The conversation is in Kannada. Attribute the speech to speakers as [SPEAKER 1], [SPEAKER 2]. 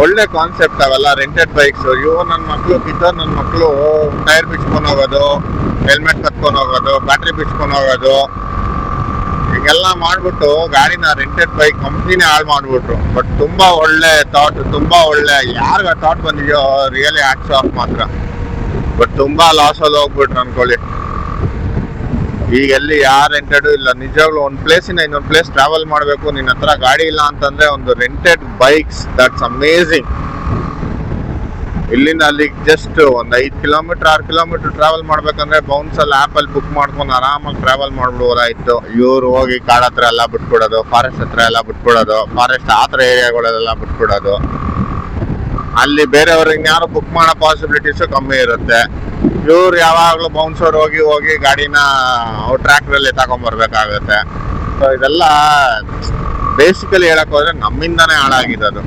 [SPEAKER 1] ಒಳ್ಳೆ ಕಾನ್ಸೆಪ್ಟ್ ಅವೆಲ್ಲ ರೆಂಟೆಡ್ ಬೈಕ್ಸ್. ಇವು ನನ್ನ ಮಕ್ಕಳು ಕಿತ್ತೋರ್, ನನ್ನ ಮಕ್ಕಳು ಟೈರ್ ಬಿಚ್ಕೊಂಡು ಹೋಗೋದು, ಹೆಲ್ಮೆಟ್ ಕತ್ಕೊಂಡು ಹೋಗೋದು, ಬ್ಯಾಟ್ರಿ ಬಿಚ್ಕೊಂಡು ಹೋಗೋದು, ಹೀಗೆಲ್ಲ ಮಾಡ್ಬಿಟ್ಟು ಗಾಡಿನ ರೆಂಟೆಡ್ ಬೈಕ್ ಕಂಪ್ನಿನೇ ಹಾಳು ಮಾಡ್ಬಿಟ್ರು. ಬಟ್ ತುಂಬಾ ಒಳ್ಳೆ ಥಾಟ್, ತುಂಬಾ ಒಳ್ಳೆ, ಯಾರಿಗ ಥಾಟ್ ಬಂದಿದೆಯೋ ರಿಯಲಿ ಹ್ಯಾಟ್ಸ್ ಆಫ್ ಮಾತ್ರ. ಬಟ್ ತುಂಬಾ ಲಾಸ್ ಅಲ್ಲಿ ಹೋಗ್ಬಿಟ್ರು ಅನ್ಕೊಳ್ಳಿ. ಈಗ ಎಲ್ಲಿ ಯಾರು ರೆಂಟೆಡ್ ಇಲ್ಲ. ನಿಜವಾಗ್ಲೂ ಒಂದು ಪ್ಲೇಸಿಂದ ಇನ್ನೊಂದು ಪ್ಲೇಸ್ ಟ್ರಾವೆಲ್ ಮಾಡಬೇಕು, ನಿನ್ನ ಹತ್ರ ಗಾಡಿ ಇಲ್ಲ ಅಂತಂದ್ರೆ ಒಂದು ರೆಂಟೆಡ್ ಬೈಕ್ಸ್, ದಟ್ಸ್ ಅಮೇಝಿಂಗ್. ಇಲ್ಲಿಂದ ಅಲ್ಲಿಗೆ ಜಸ್ಟ್ ಒಂದು 5 ಕಿಲೋಮೀಟರ್ 6 ಕಿಲೋಮೀಟರ್ ಟ್ರಾವೆಲ್ ಮಾಡ್ಬೇಕಂದ್ರೆ ಬೌನ್ಸ್ ಅಲ್ಲಿ ಆಪ್ ಅಲ್ಲಿ ಬುಕ್ ಮಾಡ್ಕೊಂಡು ಆರಾಮಾಗಿ ಟ್ರಾವೆಲ್ ಮಾಡ್ಬೋದಾಯ್ತು. ಇವ್ರು ಹೋಗಿ ಕಾಡ್ ಹತ್ರ ಎಲ್ಲ ಬಿಟ್ಬಿಡೋದು, ಫಾರೆಸ್ಟ್ ಹತ್ರ ಎಲ್ಲ ಬಿಟ್ಬಿಡೋದು, ಫಾರೆಸ್ಟ್ ಆತರ ಏರಿಯಾಗಳೆಲ್ಲ ಬಿಟ್ಬಿಡೋದು. ಅಲ್ಲಿ ಬೇರೆಯವ್ರು ಇನ್ಯಾರು ಬುಕ್ ಮಾಡೋ ಪಾಸಿಬಿಲಿಟೀಸು ಕಮ್ಮಿ ಇರುತ್ತೆ. ಇವ್ರು ಯಾವಾಗಲೂ ಬೌನ್ಸರ್ ಹೋಗಿ ಗಾಡಿನ ಟ್ರ್ಯಾಕ್ಟ್ರಲ್ಲಿ ತಗೊಂಡ್ಬರ್ಬೇಕಾಗುತ್ತೆ. ಸೊ ಇದೆಲ್ಲ ಬೇಸಿಕಲಿ ಹೇಳಕ್ ಹೋದ್ರೆ ನಮ್ಮಿಂದಾನೇ ಹಾಳಾಗಿದ್ದು.